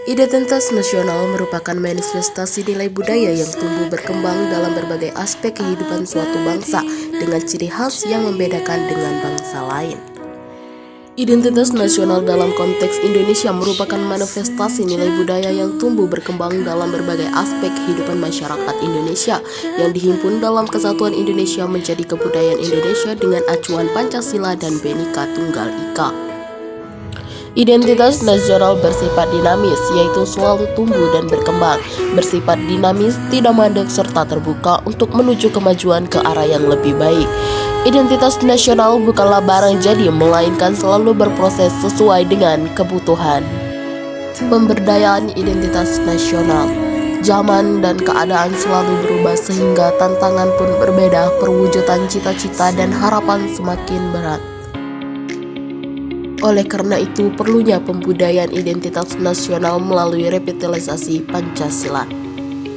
Identitas nasional merupakan manifestasi nilai budaya yang tumbuh berkembang dalam berbagai aspek kehidupan suatu bangsa dengan ciri khas yang membedakan dengan bangsa lain. Identitas nasional dalam konteks Indonesia merupakan manifestasi nilai budaya yang tumbuh berkembang dalam berbagai aspek kehidupan masyarakat Indonesia yang dihimpun dalam Kesatuan Indonesia menjadi kebudayaan Indonesia dengan acuan Pancasila dan Bhinneka Tunggal Ika. Identitas nasional bersifat dinamis, yaitu selalu tumbuh dan berkembang. Bersifat dinamis, tidak mandek serta terbuka untuk menuju kemajuan ke arah yang lebih baik. Identitas nasional bukanlah barang jadi, melainkan selalu berproses sesuai dengan kebutuhan. Pemberdayaan identitas nasional. Zaman dan keadaan selalu berubah sehingga tantangan pun berbeda, perwujudan cita-cita dan harapan semakin berat. Oleh karena itu, perlunya pembudayaan identitas nasional melalui revitalisasi Pancasila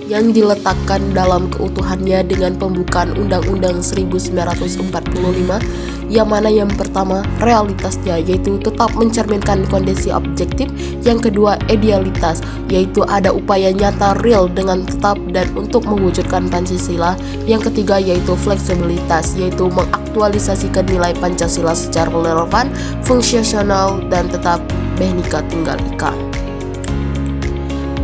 yang diletakkan dalam keutuhannya dengan pembukaan Undang-Undang 1945 yang mana yang pertama realitasnya yaitu tetap mencerminkan kondisi objektif, yang kedua idealitas yaitu ada upaya nyata real dengan tetap dan untuk mewujudkan Pancasila, yang ketiga yaitu fleksibilitas yaitu mengaktualisasikan nilai Pancasila secara relevan, fungsional dan tetap Bhinneka Tunggal Ika.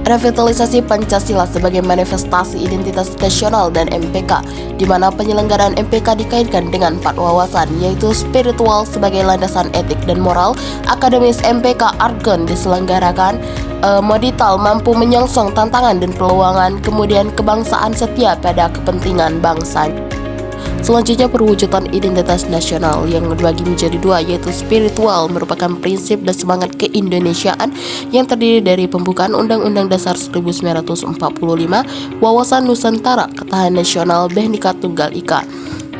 Revitalisasi Pancasila sebagai manifestasi identitas nasional dan MPK, di mana penyelenggaraan MPK dikaitkan dengan 4 wawasan, yaitu spiritual sebagai landasan etik dan moral, akademis MPK argon diselenggarakan, modital mampu menyongsong tantangan dan peluangan, kemudian kebangsaan setia pada kepentingan bangsa. Selanjutnya perwujudan identitas nasional yang dibagi menjadi 2, yaitu spiritual merupakan prinsip dan semangat keindonesiaan yang terdiri dari pembukaan Undang-Undang Dasar 1945, wawasan Nusantara, ketahanan nasional, Bhinneka Tunggal Ika.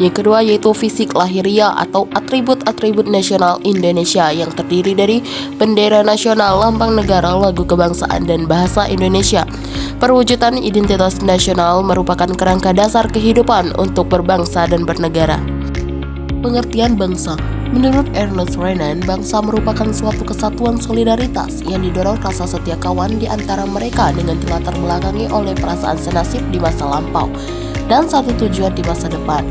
Yang kedua yaitu fisik lahiriah atau atribut-atribut nasional Indonesia yang terdiri dari bendera nasional, lambang negara, lagu kebangsaan, dan bahasa Indonesia. Perwujudan identitas nasional merupakan kerangka dasar kehidupan untuk berbangsa dan bernegara. Pengertian bangsa. Menurut Ernest Renan, bangsa merupakan suatu kesatuan solidaritas yang didorong rasa setia kawan di antara mereka dengan dilatar belakangi oleh perasaan senasib di masa lampau dan satu tujuan di masa depan.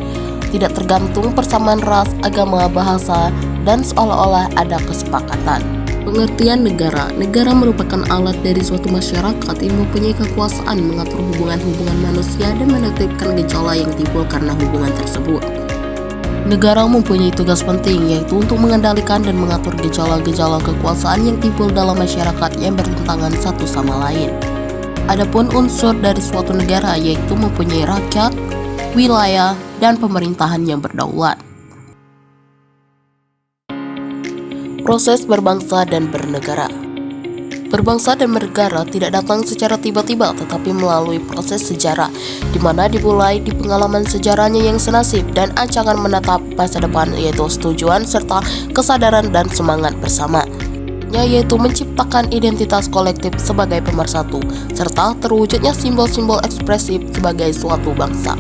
Tidak tergantung persamaan ras, agama, bahasa, dan seolah-olah ada kesepakatan. Pengertian negara. Negara merupakan alat dari suatu masyarakat yang mempunyai kekuasaan mengatur hubungan-hubungan manusia dan menertibkan gejala yang timbul karena hubungan tersebut. Negara mempunyai tugas penting, yaitu untuk mengendalikan dan mengatur gejala-gejala kekuasaan yang timbul dalam masyarakat yang bertentangan satu sama lain. Adapun unsur dari suatu negara yaitu mempunyai rakyat, wilayah, dan pemerintahan yang berdaulat. Proses berbangsa dan bernegara. Berbangsa dan bernegara tidak datang secara tiba-tiba, tetapi melalui proses sejarah, di mana dimulai di pengalaman sejarahnya yang senasib dan ancaman menatap masa depan, yaitu tujuan serta kesadaran dan semangat bersama, yaitu menciptakan identitas kolektif sebagai pemersatu, serta terwujudnya simbol-simbol ekspresif sebagai suatu bangsa.